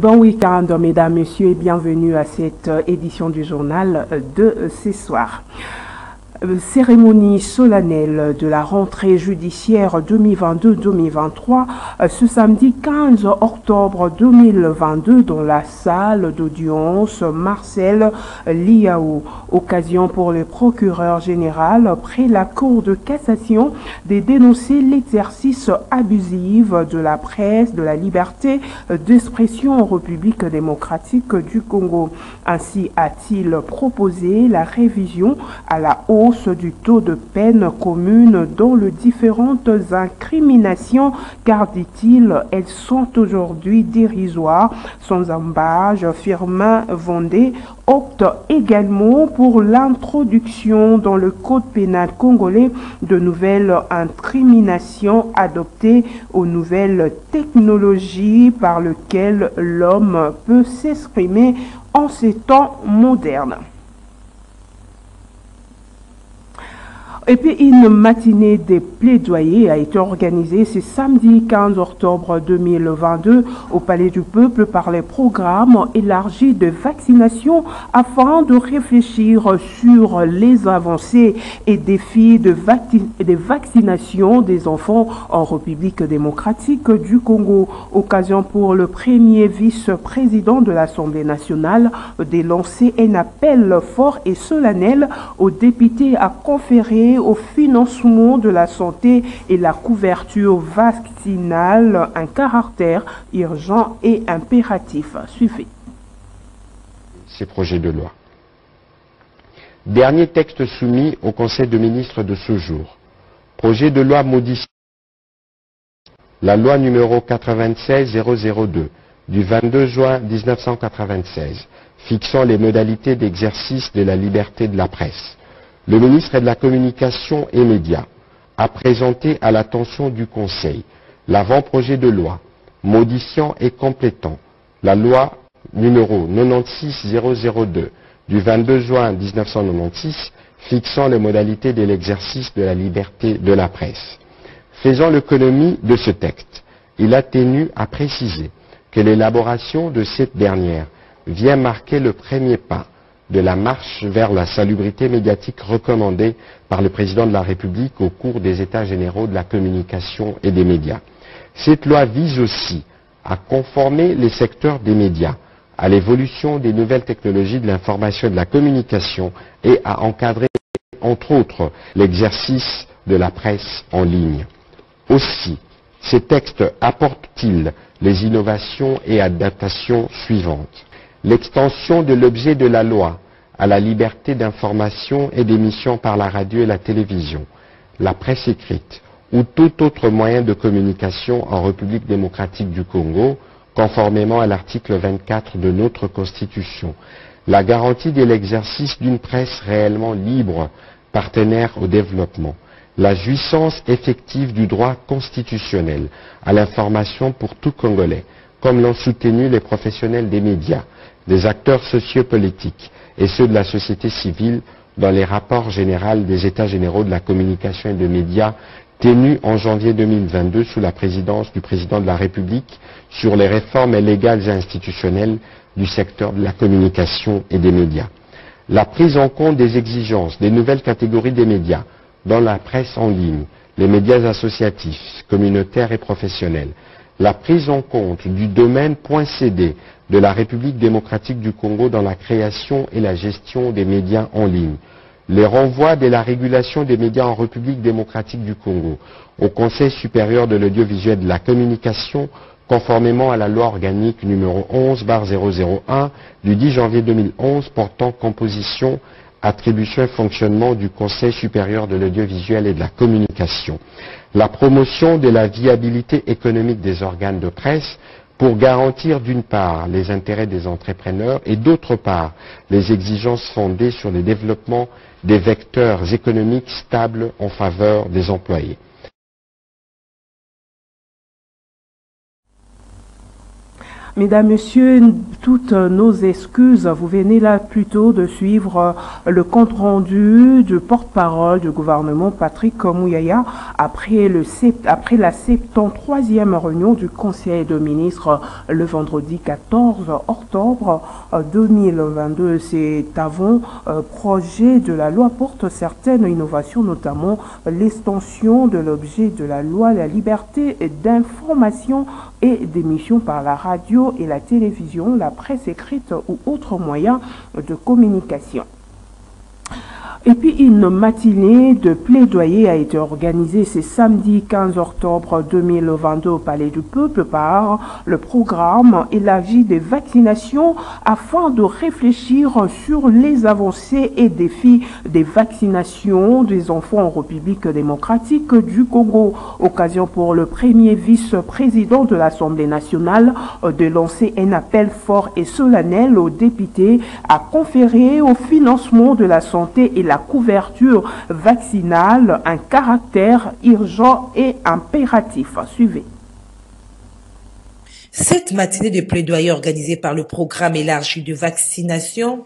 Bon week-end, mesdames, messieurs, et bienvenue à cette édition du journal de ce soir. Cérémonie solennelle de la rentrée judiciaire 2022-2023 ce samedi 15 octobre 2022 dans la salle d'audience Marcel Liao. Occasion pour le procureur général près la Cour de cassation de dénoncer l'exercice abusif de la presse, de la liberté d'expression en République démocratique du Congo. Ainsi a-t-il proposé la révision à la hausse du taux de peine commune dans les différentes incriminations, car, dit-il, elles sont aujourd'hui dérisoires. Sans embâche, Firmin Vendée opte également pour l'introduction dans le code pénal congolais de nouvelles incriminations adoptées aux nouvelles technologies par lesquelles l'homme peut s'exprimer en ces temps modernes. Et puis, une matinée des plaidoyers a été organisée ce samedi 15 octobre 2022 au Palais du Peuple par les programmes élargis de vaccination afin de réfléchir sur les avancées et défis de vaccination des enfants en République démocratique du Congo. Occasion pour le premier vice-président de l'Assemblée nationale de lancer un appel fort et solennel aux députés à conférer au financement de la santé et la couverture vaccinale un caractère urgent et impératif. Suivez. Ces projets de loi. Dernier texte soumis au Conseil de ministres de ce jour. Projet de loi modifiant la loi numéro 96-002 du 22 juin 1996 fixant les modalités d'exercice de la liberté de la presse. Le ministre de la Communication et Médias a présenté à l'attention du Conseil l'avant-projet de loi modifiant et complétant la loi numéro 96-002 du 22 juin 1996 fixant les modalités de l'exercice de la liberté de la presse. Faisant l'économie de ce texte, il a tenu à préciser que l'élaboration de cette dernière vient marquer le premier pas de la marche vers la salubrité médiatique recommandée par le président de la République au cours des États généraux de la communication et des médias. Cette loi vise aussi à conformer les secteurs des médias à l'évolution des nouvelles technologies de l'information et de la communication et à encadrer, entre autres, l'exercice de la presse en ligne. Aussi, ces textes apportent-ils les innovations et adaptations suivantes. L'extension de l'objet de la loi à la liberté d'information et d'émission par la radio et la télévision, la presse écrite ou tout autre moyen de communication en République démocratique du Congo, conformément à l'article 24 de notre Constitution. La garantie de l'exercice d'une presse réellement libre, partenaire au développement. La jouissance effective du droit constitutionnel à l'information pour tout Congolais, comme l'ont soutenu les professionnels des médias, des acteurs sociopolitiques et ceux de la société civile dans les rapports généraux des États généraux de la communication et des médias tenus en janvier 2022 sous la présidence du président de la République sur les réformes légales et institutionnelles du secteur de la communication et des médias. La prise en compte des exigences des nouvelles catégories des médias dans la presse en ligne, les médias associatifs, communautaires et professionnels. La prise en compte du domaine .cd de la République démocratique du Congo dans la création et la gestion des médias en ligne. Les renvois de la régulation des médias en République démocratique du Congo au Conseil supérieur de l'audiovisuel et de la communication, conformément à la loi organique numéro 11/001 du 10 janvier 2011 portant composition, attribution et fonctionnement du Conseil supérieur de l'audiovisuel et de la communication. La promotion de la viabilité économique des organes de presse pour garantir d'une part les intérêts des entrepreneurs et d'autre part les exigences fondées sur le développement des vecteurs économiques stables en faveur des employés. Mesdames, Messieurs, toutes nos excuses. Vous venez là plutôt de suivre le compte-rendu du porte-parole du gouvernement Patrick Mouyaya après la 73e réunion du Conseil de ministres le vendredi 14 octobre 2022. Cet avant-projet de la loi porte certaines innovations, notamment l'extension de l'objet de la loi, la liberté d'information et d'émission par la radio et la télévision, la presse écrite ou autres moyens de communication. Et puis une matinée de plaidoyer a été organisée ce samedi 15 octobre 2022 au Palais du Peuple par le programme élargi des vaccinations afin de réfléchir sur les avancées et défis des vaccinations des enfants en République démocratique du Congo. Occasion pour le premier vice-président de l'Assemblée nationale de lancer un appel fort et solennel aux députés à conférer au financement de la santé et la couverture vaccinale un caractère urgent et impératif. Suivez. Cette matinée de plaidoyer organisée par le programme élargi de vaccination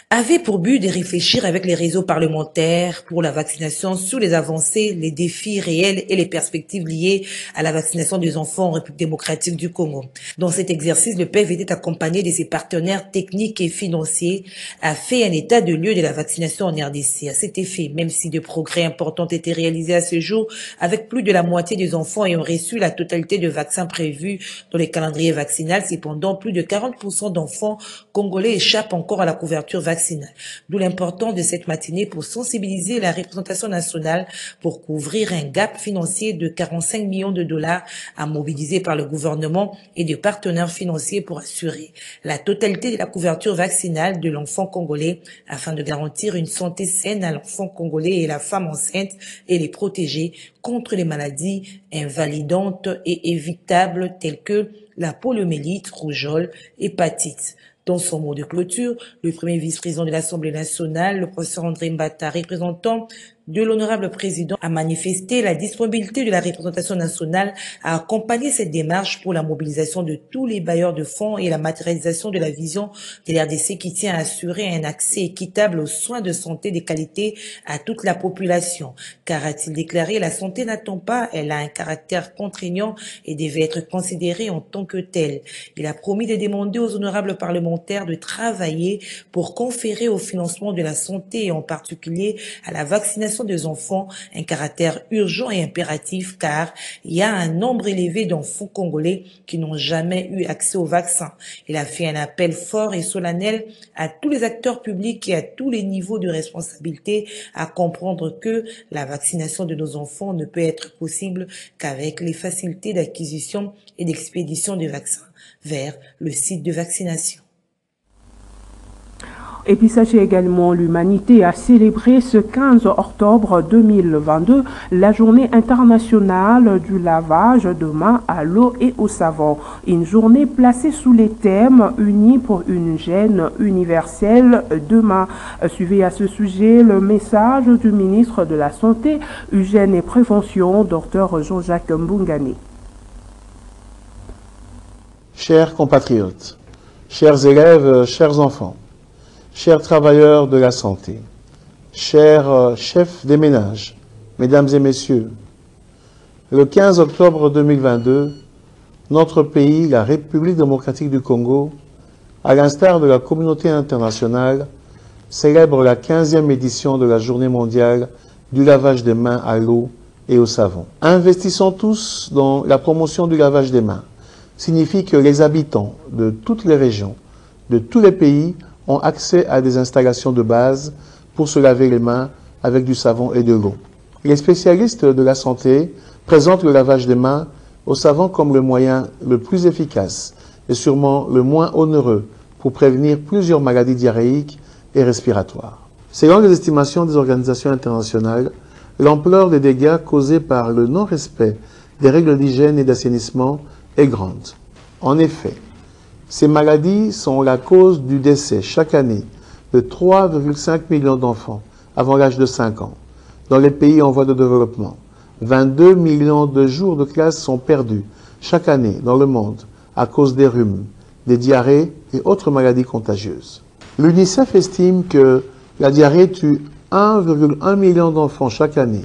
avait pour but de réfléchir avec les réseaux parlementaires pour la vaccination sur les avancées, les défis réels et les perspectives liées à la vaccination des enfants en République démocratique du Congo. Dans cet exercice, le PEV était accompagné de ses partenaires techniques et financiers, a fait un état de lieu de la vaccination en RDC. À cet effet, même si de progrès importants étaient réalisés à ce jour, avec plus de la moitié des enfants ayant reçu la totalité de vaccins prévus dans les calendriers vaccinal, cependant plus de 40% d'enfants congolais échappent encore à la couverture vaccinale. D'où l'importance de cette matinée pour sensibiliser la représentation nationale pour couvrir un gap financier de 45 millions de dollars à mobiliser par le gouvernement et des partenaires financiers pour assurer la totalité de la couverture vaccinale de l'enfant congolais afin de garantir une santé saine à l'enfant congolais et la femme enceinte et les protéger contre les maladies invalidantes et évitables telles que la poliomyélite, rougeole, hépatite. Dans son mot de clôture, le premier vice-président de l'Assemblée nationale, le professeur André Mbata, représentant de l'honorable président, a manifesté la disponibilité de la représentation nationale à accompagner cette démarche pour la mobilisation de tous les bailleurs de fonds et la matérialisation de la vision de l'RDC qui tient à assurer un accès équitable aux soins de santé de qualité à toute la population. Car, a-t-il déclaré, la santé n'attend pas, elle a un caractère contraignant et devait être considérée en tant que telle. Il a promis de demander aux honorables parlementaires de travailler pour conférer au financement de la santé et en particulier à la vaccination des enfants un caractère urgent et impératif car il y a un nombre élevé d'enfants congolais qui n'ont jamais eu accès au vaccin. Il a fait un appel fort et solennel à tous les acteurs publics et à tous les niveaux de responsabilité à comprendre que la vaccination de nos enfants ne peut être possible qu'avec les facilités d'acquisition et d'expédition des vaccins vers le site de vaccination. Et puis sachez également, l'humanité a célébré ce 15 octobre 2022 la journée internationale du lavage de mains à l'eau et au savon. Une journée placée sous les thèmes unis pour une hygiène universelle de mains. Suivez à ce sujet le message du ministre de la Santé, Hygiène et Prévention, Dr Jean-Jacques Mbungane. Chers compatriotes, chers élèves, chers enfants, chers travailleurs de la santé, chers chefs des ménages, mesdames et messieurs, le 15 octobre 2022, notre pays, la République démocratique du Congo, à l'instar de la communauté internationale, célèbre la 15e édition de la Journée mondiale du lavage des mains à l'eau et au savon. Investissons tous dans la promotion du lavage des mains. Signifie que les habitants de toutes les régions, de tous les pays, ont accès à des installations de base pour se laver les mains avec du savon et de l'eau. Les spécialistes de la santé présentent le lavage des mains au savon comme le moyen le plus efficace et sûrement le moins onéreux pour prévenir plusieurs maladies diarrhéiques et respiratoires. Selon les estimations des organisations internationales, l'ampleur des dégâts causés par le non-respect des règles d'hygiène et d'assainissement est grande. En effet, ces maladies sont la cause du décès chaque année de 3,5 millions d'enfants avant l'âge de 5 ans dans les pays en voie de développement. 22 millions de jours de classe sont perdus chaque année dans le monde à cause des rhumes, des diarrhées et autres maladies contagieuses. L'UNICEF estime que la diarrhée tue 1,1 million d'enfants chaque année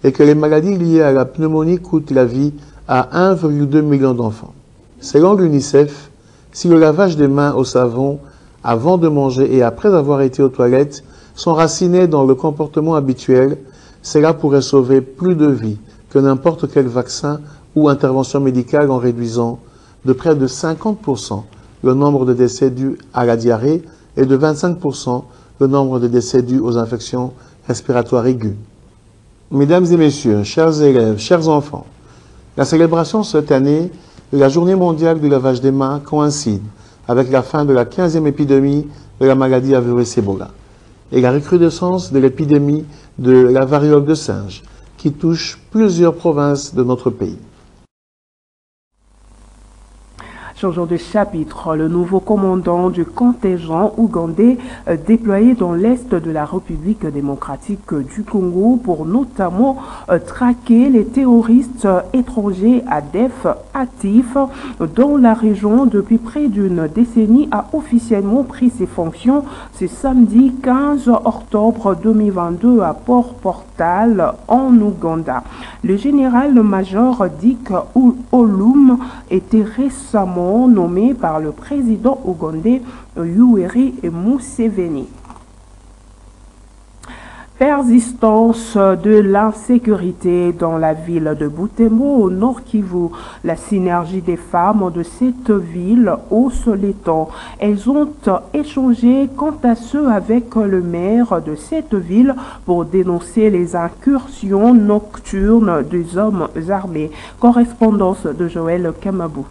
et que les maladies liées à la pneumonie coûtent la vie à 1,2 million d'enfants. Selon l'UNICEF, si le lavage des mains au savon avant de manger et après avoir été aux toilettes sont racinés dans le comportement habituel, cela pourrait sauver plus de vies que n'importe quel vaccin ou intervention médicale en réduisant de près de 50% le nombre de décès dus à la diarrhée et de 25% le nombre de décès dus aux infections respiratoires aiguës. Mesdames et messieurs, chers élèves, chers enfants, la célébration cette année de la Journée mondiale du lavage des mains coïncide avec la fin de la 15e épidémie de la maladie à virus Ebola et la recrudescence de l'épidémie de la variole de singe qui touche plusieurs provinces de notre pays. Changeons de chapitre, le nouveau commandant du contingent ougandais déployé dans l'est de la République démocratique du Congo pour notamment traquer les terroristes étrangers ADF actifs dans la région depuis près d'une décennie a officiellement pris ses fonctions ce samedi 15 octobre 2022 à Port-Portal en Ouganda. Le général-major Dick Olum était récemment nommé par le président ougandais Yoweri Museveni. Persistance de l'insécurité dans la ville de Butembo au Nord Kivu. La synergie des femmes de cette ville hausse les tons. Elles ont échangé quant à ce avec le maire de cette ville pour dénoncer les incursions nocturnes des hommes armés. Correspondance de Joël Kamabou.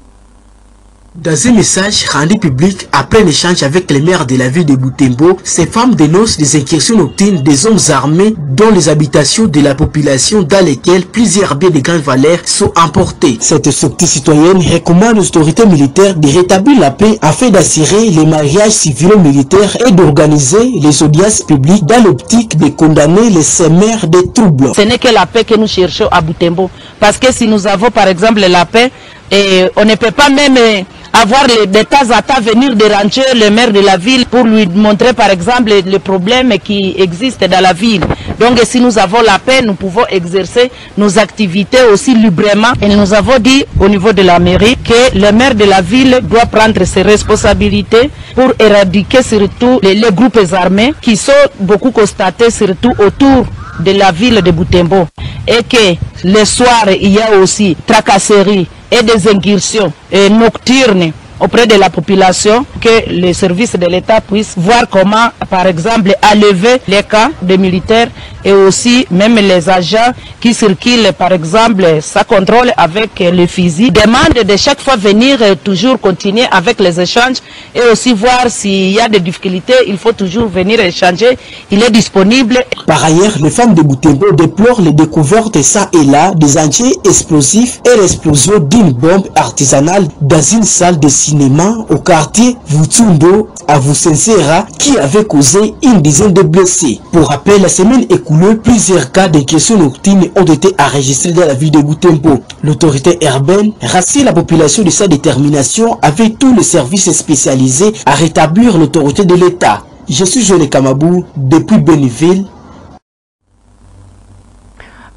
Dans un message rendu public après un échange avec les maires de la ville de Butembo, ces femmes dénoncent des incursions nocturnes des hommes armés dans les habitations de la population dans lesquelles plusieurs biens de grande valeur sont emportés. Cette sortie citoyenne recommande aux autorités militaires de rétablir la paix afin d'assurer les mariages civilo-militaires et d'organiser les audiences publiques dans l'optique de condamner les semeurs des troubles. Ce n'est que la paix que nous cherchons à Butembo. Parce que si nous avons par exemple la paix, on ne peut pas même avoir de temps à temps venir déranger le maire de la ville pour lui montrer par exemple les problèmes qui existent dans la ville. Donc si nous avons la paix, nous pouvons exercer nos activités aussi librement. Et nous avons dit au niveau de la mairie que le maire de la ville doit prendre ses responsabilités pour éradiquer surtout les groupes armés qui sont beaucoup constatés surtout autour de la ville de Butembo. Et que le soir, il y a aussi tracasseries et des incursions nocturnes auprès de la population, que les services de l'État puissent voir comment, par exemple, enlever les cas de militaires et aussi même les agents qui circulent, par exemple, sans contrôle avec le fusil. Demande de chaque fois venir toujours continuer avec les échanges et aussi voir s'il y a des difficultés, il faut toujours venir échanger. Il est disponible. Par ailleurs, les femmes de Butembo déplorent les découvertes ça et là des engins explosifs et l'explosion d'une bombe artisanale dans une salle de cinéma au quartier Vutumbo à Vusensera qui avait causé une dizaine de blessés. Pour rappel, la semaine écoulée, plusieurs cas d'agression nocturne ont été enregistrés dans la ville de Butembo. L'autorité urbaine rassure la population de sa détermination avec tous les services spécialisés à rétablir l'autorité de l'État. Je suis Joël Kamabou depuis Béniville.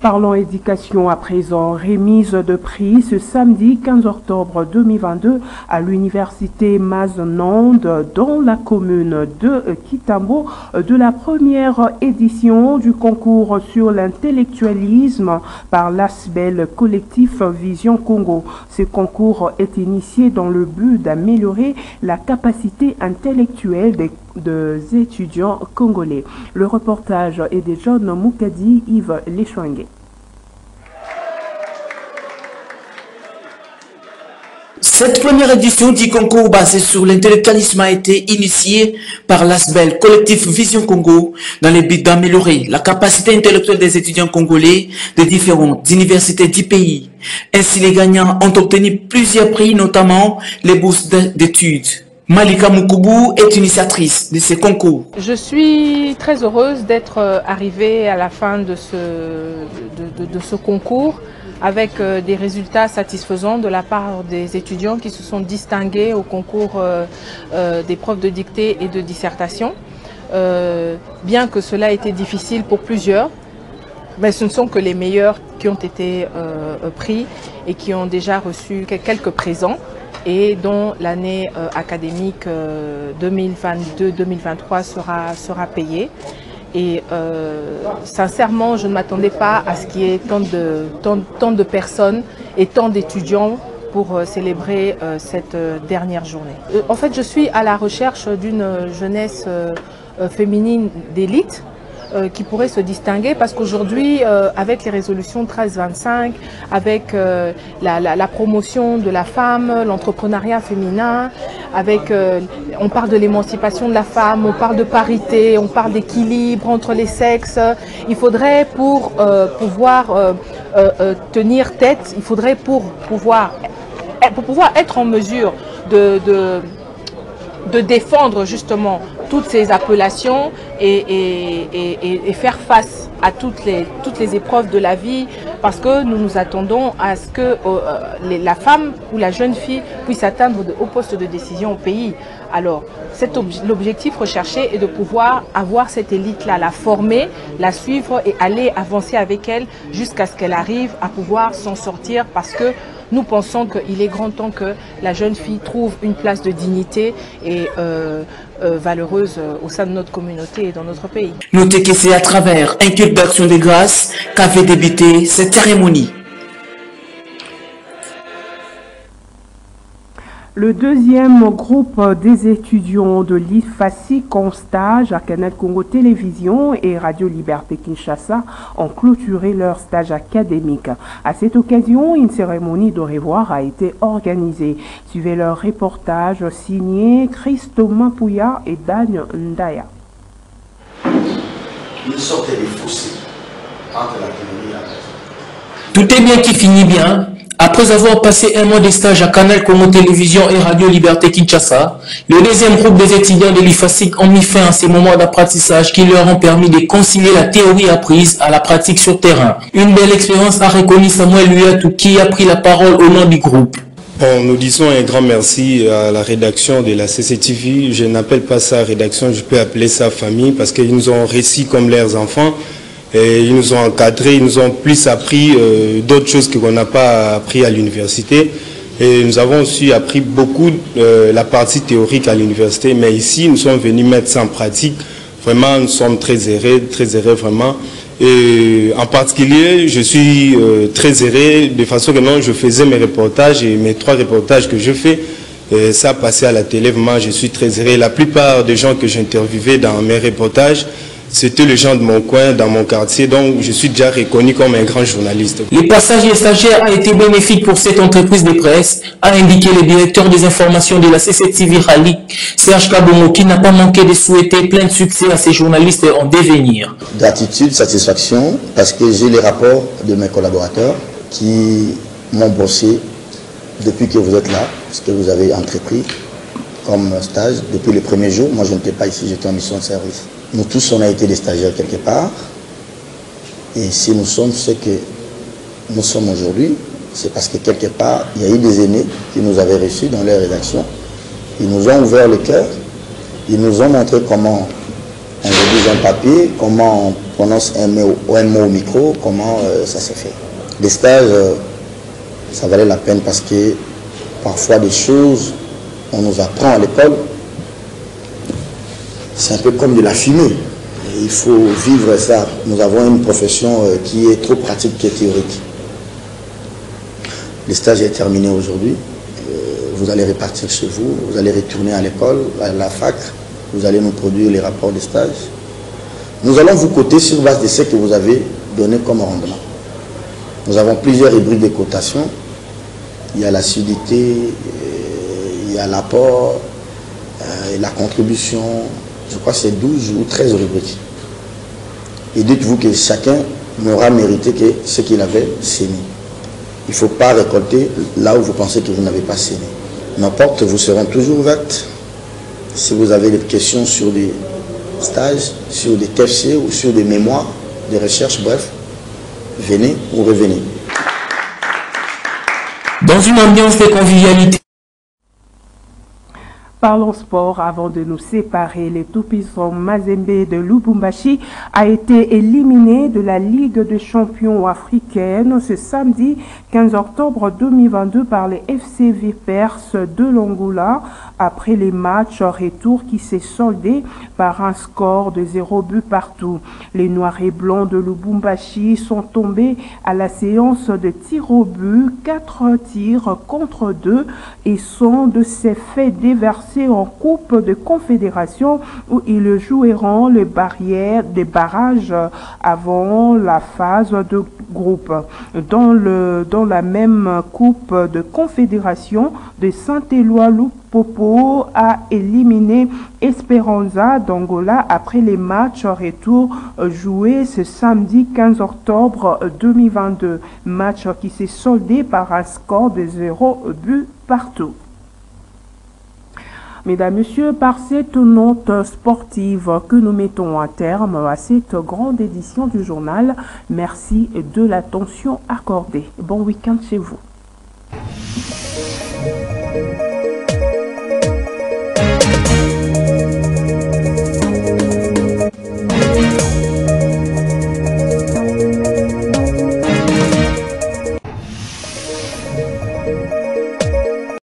Parlons éducation à présent. Remise de prix ce samedi 15 octobre 2022 à l'université Mazenande dans la commune de Kitambo de la première édition du concours sur l'intellectualisme par l'ASBEL collectif Vision Congo. Ce concours est initié dans le but d'améliorer la capacité intellectuelle des étudiants congolais. Le reportage est de John Moukadi, Yves Lechouangue. Cette première édition du concours basé sur l'intellectualisme a été initiée par l'ASBEL, collectif Vision Congo, dans le but d'améliorer la capacité intellectuelle des étudiants congolais de différentes universités du pays. Ainsi, les gagnants ont obtenu plusieurs prix, notamment les bourses d'études. Malika Moukoubou est initiatrice de ce concours. Je suis très heureuse d'être arrivée à la fin de ce concours avec des résultats satisfaisants de la part des étudiants qui se sont distingués au concours des preuves de dictée et de dissertation. Bien que cela ait été difficile pour plusieurs, mais ce ne sont que les meilleurs qui ont été pris et qui ont déjà reçu quelques présents et dont l'année académique 2022-2023 sera payée. Et sincèrement, je ne m'attendais pas à ce qu'il y ait tant de personnes et tant d'étudiants pour célébrer cette dernière journée. En fait, je suis à la recherche d'une jeunesse féminine d'élite qui pourrait se distinguer parce qu'aujourd'hui, avec les résolutions 1325, avec la promotion de la femme, l'entrepreneuriat féminin, on parle de l'émancipation de la femme, on parle de parité, on parle d'équilibre entre les sexes. Il faudrait pour pouvoir tenir tête, il faudrait pour pouvoir être en mesure de défendre justement toutes ces appellations et faire face à toutes les épreuves de la vie, parce que nous nous attendons à ce que la femme ou la jeune fille puisse atteindre de hauts postes de décision au pays. Alors, l'objectif recherché est de pouvoir avoir cette élite-là, la former, la suivre et aller avancer avec elle jusqu'à ce qu'elle arrive à pouvoir s'en sortir, parce que nous pensons qu'il est grand temps que la jeune fille trouve une place de dignité et valeureuse au sein de notre communauté et dans notre pays. Notez que c'est à travers un culte d'action de grâce qu'avait débuté cette cérémonie. Le deuxième groupe des étudiants de l'IFASIC en stage à Canal Congo Télévision et Radio Liberté Kinshasa ont clôturé leur stage académique. À cette occasion, une cérémonie de revoir a été organisée. Suivez leur reportage signé Christo Mapouya et Dan Ndaya. Une sorte de fossé entre la théorie et la pratique. Tout est bien qui finit bien. Après avoir passé un mois de stage à Canal Congo Télévision et Radio Liberté Kinshasa, le deuxième groupe des étudiants de l'IFASIC ont mis fin à ces moments d'apprentissage qui leur ont permis de concilier la théorie apprise à la pratique sur terrain. Une belle expérience a reconnu Samuel Luyatou qui a pris la parole au nom du groupe. Bon, nous disons un grand merci à la rédaction de la CCTV. Je n'appelle pas ça rédaction, je peux appeler ça famille parce qu'ils nous ont réussi comme leurs enfants. Et ils nous ont encadrés, ils nous ont plus appris d'autres choses qu'on n'a pas appris à l'université. Et nous avons aussi appris beaucoup la partie théorique à l'université. Mais ici, nous sommes venus mettre ça en pratique. Vraiment, nous sommes très heureux vraiment. Et en particulier, je suis très heureux de façon que non, je faisais mes reportages et mes 3 reportages que je fais. Et ça passait à la télé, vraiment, je suis très heureux. La plupart des gens que j'interviewais dans mes reportages, c'était les gens de mon coin, dans mon quartier, donc je suis déjà reconnu comme un grand journaliste. Le passage des stagiaires a été bénéfique pour cette entreprise de presse, a indiqué le directeur des informations de la CCTV Rally, Serge Kabongo, qui n'a pas manqué de souhaiter plein de succès à ces journalistes en devenir. Gratitude, satisfaction, parce que j'ai les rapports de mes collaborateurs qui m'ont bossé depuis que vous êtes là, ce que vous avez entrepris comme stage depuis les premiers jours. Moi, je n'étais pas ici, j'étais en mission de service. Nous tous, on a été des stagiaires quelque part. Et si nous sommes ce que nous sommes aujourd'hui, c'est parce que quelque part, il y a eu des aînés qui nous avaient reçus dans leur rédaction. Ils nous ont ouvert le cœur. Ils nous ont montré comment on rédige un papier, comment on prononce un mot au micro, comment ça s'est fait. Les stages, ça valait la peine parce que parfois des choses, on nous apprend à l'école. C'est un peu comme de la fumée. Il faut vivre ça. Nous avons une profession qui est trop pratique que théorique. Le stage est terminé aujourd'hui. Vous allez repartir chez vous. Vous allez retourner à l'école, à la fac. Vous allez nous produire les rapports de stage. Nous allons vous coter sur base de ce que vous avez donné comme rendement. Nous avons plusieurs rubriques de cotation. Il y a l'assiduité, il y a l'apport, la contribution. Je crois que c'est 12 ou 13 rubriques. Et dites-vous que chacun n'aura mérité que ce qu'il avait sémé. Il ne faut pas récolter là où vous pensez que vous n'avez pas sémé. Nos portes vous seront toujours ouvertes. Si vous avez des questions sur des stages, sur des TFC ou sur des mémoires, des recherches, bref, venez ou revenez. dans une ambiance de convivialité. Parlons sport avant de nous séparer. Les tout-puissants Mazembe de Lubumbashi a été éliminé de la Ligue des champions africaine ce samedi 15 octobre 2022 par les FC Vipers de l'Angola après les matchs retour qui s'est soldé par un score de 0 but partout. Les Noirs et Blancs de Lubumbashi sont tombés à la séance de tirs au but, 4 tirs contre 2 et sont de ces faits déversés en Coupe de Confédération où ils joueront les barrages avant la phase de groupe. Dans la même Coupe de Confédération, de Saint-Éloi Lupopo a éliminé Esperanza d'Angola après les matchs retour joués ce samedi 15 octobre 2022. Match qui s'est soldé par un score de 0 but partout. Mesdames, Messieurs, par cette note sportive que nous mettons un terme à cette grande édition du journal, merci de l'attention accordée. Bon week-end chez vous.